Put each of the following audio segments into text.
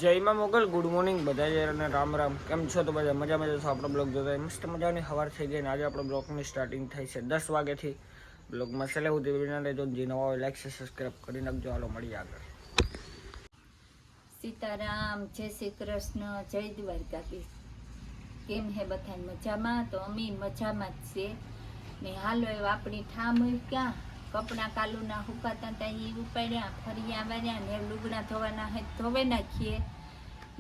જયમાં Mughal good morning બધા અને રામ રામ. કેમ છો તો બધા મજામાં જશો? આપણો બ્લોગ જોતા મસ્ત મજાની સવાર થઈ ગઈ ને આજે આપણો બ્લોગની સ્ટાર્ટિંગ થઈ છે 10 વાગ્યાથી. બ્લોગમાં છેલ્લે સુધી વિડીયોને જો જે નવા હોય લાઈક સબસ્ક્રાઈબ કરી નાખજો. હાલો મળીએ આગળ. સીતારામ, જય શ્રી કૃષ્ણ, જય દ્વારકાધીશ. કેમ હે બધા મજામાં? તો અમે મજામાં જ છીએ ને. હાલો એવા આપણી ઠામ હોય ક્યાં કપડાં કાલુના હુકાતા હતા એ ઉપાડ્યા, ફરી આવ્યા ને લુગડા ધોવાના હે ધોવે નાખીએ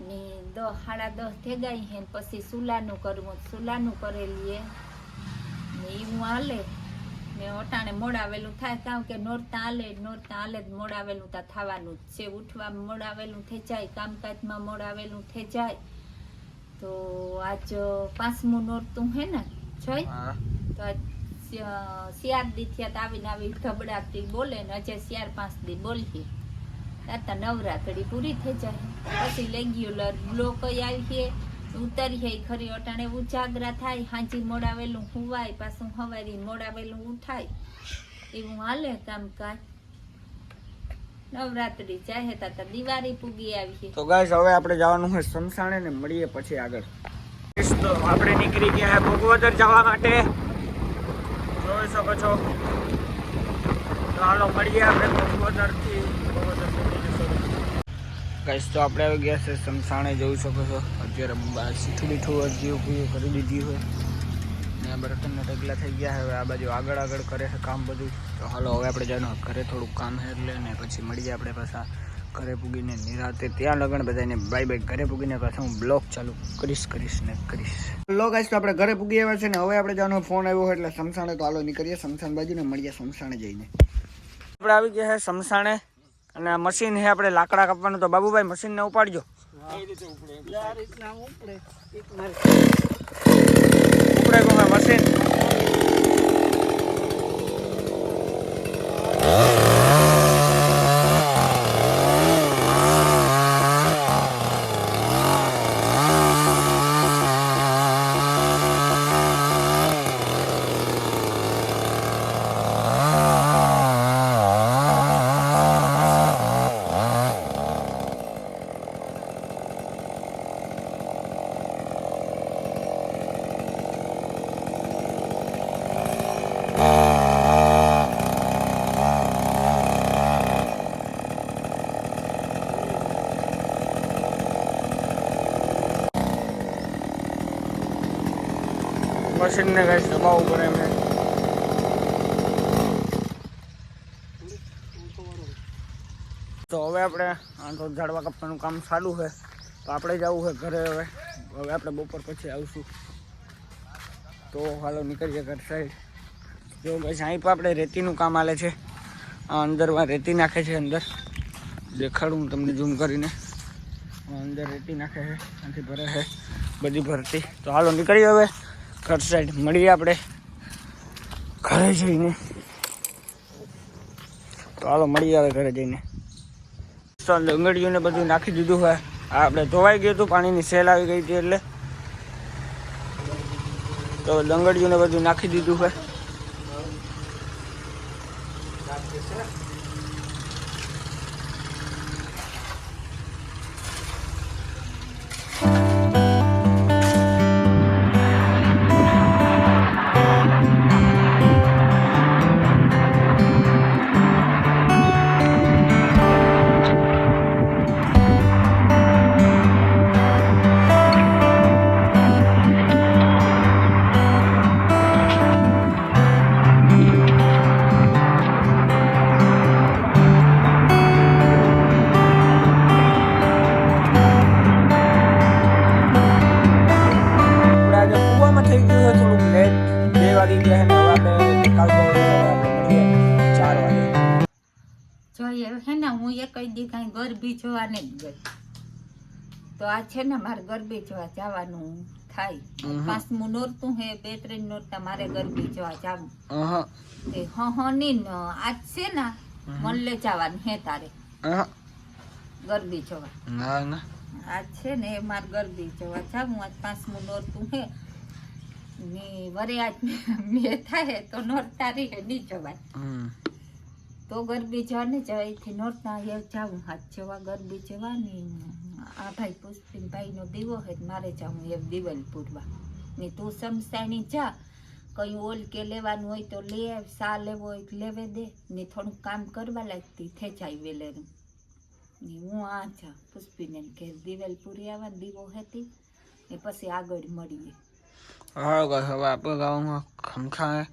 ને 10:30 થઈ ગઈ હે. પછી સુલાનું કરવું, સુલાનું કરેલીએ ને એવું હાલે ને. અટાણે મોડાવેલું થાય કારણ કે નોરતા હાલે જ મોડાવેલું તા થવાનું જ છે. ઉઠવામાં મોડાવેલું થઈ જાય, કામકાજમાં મોડાવેલું થઈ જાય. તો આજ 5મું નોરતું હે ને જોઈ તો આજ 4 દી થયા આવીને ધબડાટી બોલે ને હજે 4-5 દી બોલીએ તાતા નવરાત્રી પૂરી થઈ જાય. પછી રેગ્યુલર બ્લોક આવીએ ઉતરીએ ખરી. અટાણે ઉજાગરા થાય, હાંજી મોડાવેલું હુવાય, પાછું હવારી મોડાવેલું ઉઠાય, એવું હાલે કામકાજ. નવરાત્રી ચાહે તાતા દિવાળી પૂગી આવીએ. તો ગાઈસ હવે આપણે જવાનું છે સમસાણે ને મળીએ પછી આગળ. તો આપણે નીકળી ગયા હે ભોગવદર જવા માટે, જોઈ શકો છો. તો હાલો મળીએ આપણે ભોગવદરથી. ગાઈસ તો આપણે આવી ગયા છે સમસાણે, જોઈ શકો છો. અત્યારે શીખડી ઠું જેવું કરી દીધી હોય ને આ બર્તનના ઢગલા થઈ ગયા. હવે આ બાજુ આગળ કરે છે કામ બધું. તો હાલો હવે આપણે જવાનું ઘરે, થોડુંક કામ છે એટલે ને પછી મળીએ આપણે પાછા ઘરે પૂગીને નિરાતે. ત્યાં લગન બધાને બાય બાય. ઘરે પૂગીને પાછા હું બ્લોગ ચાલુ કરીશ. લો ગાઈસ તો આપણે ઘરે પૂગી આવ્યા છે ને હવે આપણે જવાનો ફોન આવ્યો એટલે સમસાણે. તો હાલો નીકળીએ સમસાણ બાજુ ને મળીએ સમસાણે જઈને. આપણે આવી ગયા છે સમસાણે અને આ મશીન છે આપણે લાકડા કાપવાનું. તો બાબુભાઈ મશીન ને ઉપાડજો. ઉપડે કો મશીન. મશીન ને કઈ દબાવવું પડે એમને. તો હવે આપણે તો ઝાડવા કાપવાનું કામ ચાલુ છે. તો આપણે જવું છે ઘરે. હવે આપણે બપોર પછી આવશું. તો હાલો નીકળીએ ઘર સાઈડ. જો બસ અહીં પણ આપણે રેતીનું કામ હાલે છે. આ અંદરમાં રેતી નાખે છે. અંદર દેખાડું હું તમને ઝૂમ કરીને. અંદર રેતી નાખે છે, ત્યાંથી ભરે છે બધી ભરતી. તો હાલો નીકળીએ હવે ઘર સાઈડ. મળીએ આપણે ઘરે જઈને. તો હાલો મળીએ હવે ઘરે જઈને. તો ડુંગળીઓને બધું નાખી દીધું હોય. આપણે ધોવાઈ ગયું હતું, પાણીની સેલ આવી ગઈ હતી એટલે. તો ડુંગળીઓને બધું નાખી દીધું હોય. જોઈએ હે ને હું કઈ દી કઈ ગરબી જોવા નહીં ગઈ. તો આ છે ને મારે ગરબી જોવા જવાનું થાય. 5મું નોરતું હે, 2-3 નોરતા મારે ગરબી જોવા જવું. ની આજ છે ને મલ્લે જવાનું હે તારે ગરબી જોવા. આજ છે ને એ મારે ગરબી જોવા જવું. આજ 5મું નોરતું હે ને વરે આજ મેં થાય તો નોરતારી હે નહીં જવાય. તો ગરબી જવાની જવાયથી નોરતા જાવું હાથ જેવા ગરબી જવાની આ ભાઈ પુષ્પિનભાઈનો દીવો હે મારે જાઉં એમ દિવાલ પૂરવા ને તું સમસાણી જા કઈ ઓલ કે લેવાનું હોય તો લે આવ, સા લેવો હોય લેવે દે ને થોડુંક કામ કરવા લાગતી થઈ વેલેરું ને હું આ જા પુષ્પિને ઘેર દિવાલ પૂરી આવવા દીવો હતી ને પછી આગળ મળીએ. હા હવે આપણે ગામમાં ખમખાણે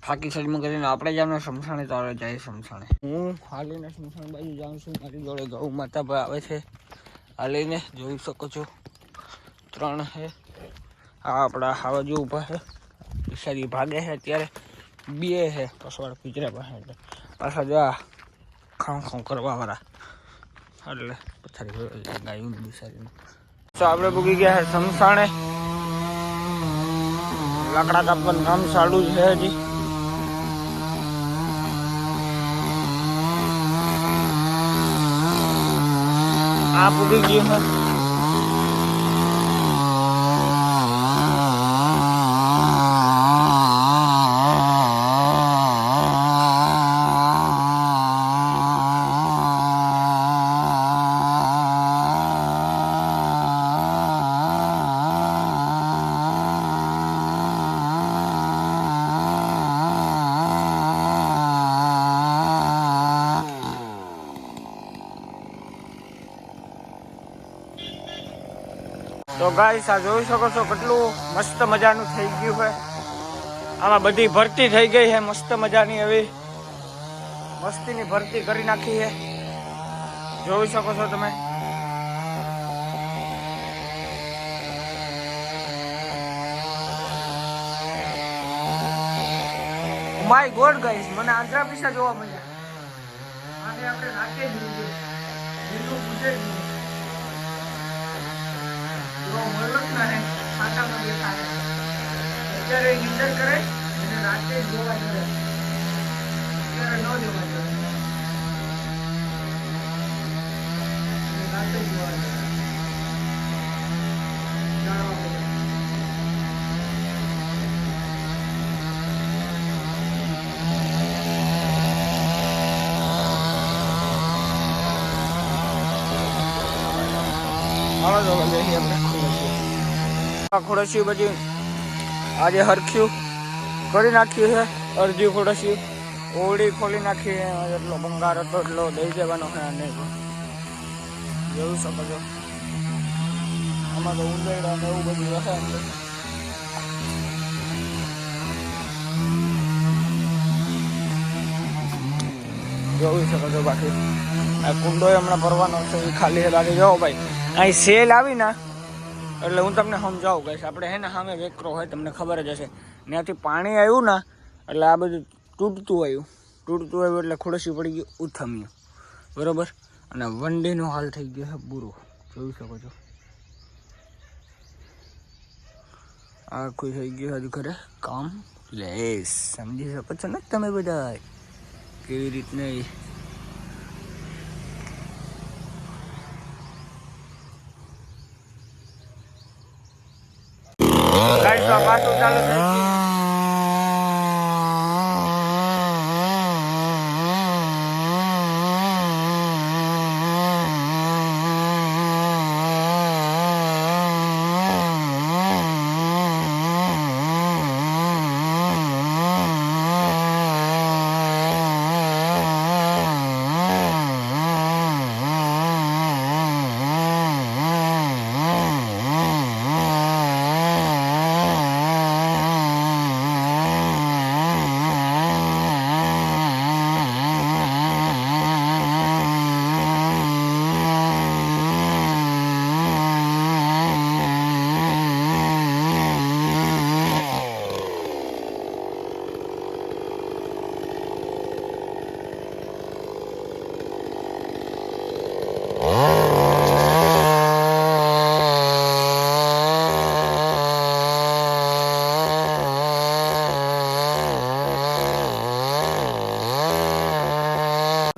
ફાકી સાઈડમાં કરીને આપણે જામને સમસાણે તો આવે જાય સમસાણે. હું હાલીને સમસાણ બાજુ જાઉં છું. મારી જોડે ગૌ માતા પર આવે છે હાલીને, જોઈ શકો છો 3 છે. આ આપણા હાવા જો ઊભા છે, બિસારી ભાગે છે અત્યારે, 2 છે પસવાડ પિંજરા પાસે, એટલે પાછા જો ખાઉં ખાઉં કરવા વાળા એટલે પથારી ગાયું બિસારીને. તો આપણે પૂગી ગયા છે સમસાણે. લાકડા કાપવાનું કામ ચાલુ જ છે હજી. આ પૂગી ગયું છે. તો ગાઈસ આ જોઈ શકો છો કેટલું મસ્ત મજાનું થઈ ગયું છે. આમાં બધી ભરતી થઈ ગઈ છે મસ્ત મજાની. એવી મસ્તીની ભરતી કરી નાખી છે, જોઈ શકો છો તમે. માય ગોડ ગાઈસ, મને આંધ્રા પીસા જોવા મળ્યા. આને આપણે રાખી જ દીધું જેટલું પૂછે જ નહીં. અત્યારે નિંદર કરે અને રાતે જોવા કરે, અત્યારે ન જોવા કરે, રાતે જોવા કરે. ખોડસ્યું બધી આજે હરખ્યું કરી નાખ્યું છે. અડધી ખોડસ્યું ઓળી ખોલી નાખી. એટલો ભંગાર હતો એટલો દઈ દેવાનો છે. અને જોઈ શકો છો આમાં તો ઉંદેડા ને એવું બધું હશે. જોઈ શકો છો. બાકી આ કુંડો હમણાં ભરવાનો છે એ ખાલી છે. બાકી જો ભાઈ અહીં સેલ આવી ને એટલે હું તમને સમજાવું ગઈશ. આપણે હે ને સામે વેકરો હોય તમને ખબર જ હશે, ત્યાંથી પાણી આવ્યું ને એટલે આ બધું તૂટતું આવ્યું એટલે ખુડસી પડી ગયું, ઉથમ્યું બરોબર. અને વંડીનો હાલ થઈ ગયો છે બુરો, જોઈ શકો છો. આખું થઈ ગયું હજુ ઘરે કામ લેસ. સમજી શકો છો ને તમે બધા કેવી રીતના. પાછું ચાલુ થઈ ગયું.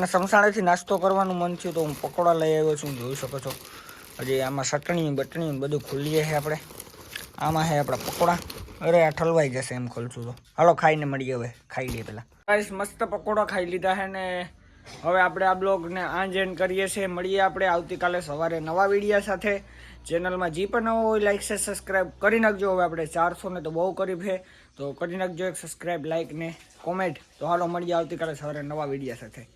સમસાણેથી નાસ્તો કરવાનું મન થયું તો હું પકોડા લઈ આવ્યો છું, જોઈ શકો છો. હજી આમાં ચટણી બટણી બધું ખોલીએ છે આપણે. આમાં છે આપણા પકોડા. અરે આ ઠલવાઈ જશે એમ ખોલશું તો. હાલો ખાઈને મળીએ, હવે ખાઈ લઈએ પહેલાં. ગાઈસ મસ્ત પકોડા ખાઈ લીધા છે ને હવે આપણે આ બ્લોગને આજ એન્ડ કરીએ છીએ. મળીએ આપણે આવતીકાલે સવારે નવા વિડીયા સાથે. ચેનલમાં જે પણ નવો હોય લાઈક છે સબસ્ક્રાઈબ કરી નાખજો. હવે આપણે 400 ને તો બહુ કરી છે, તો કરી નાખજો એક સબસ્ક્રાઈબ, લાઈક ને કોમેન્ટ. તો હાલો મળીએ આવતીકાલે સવારે નવા વિડીયા સાથે.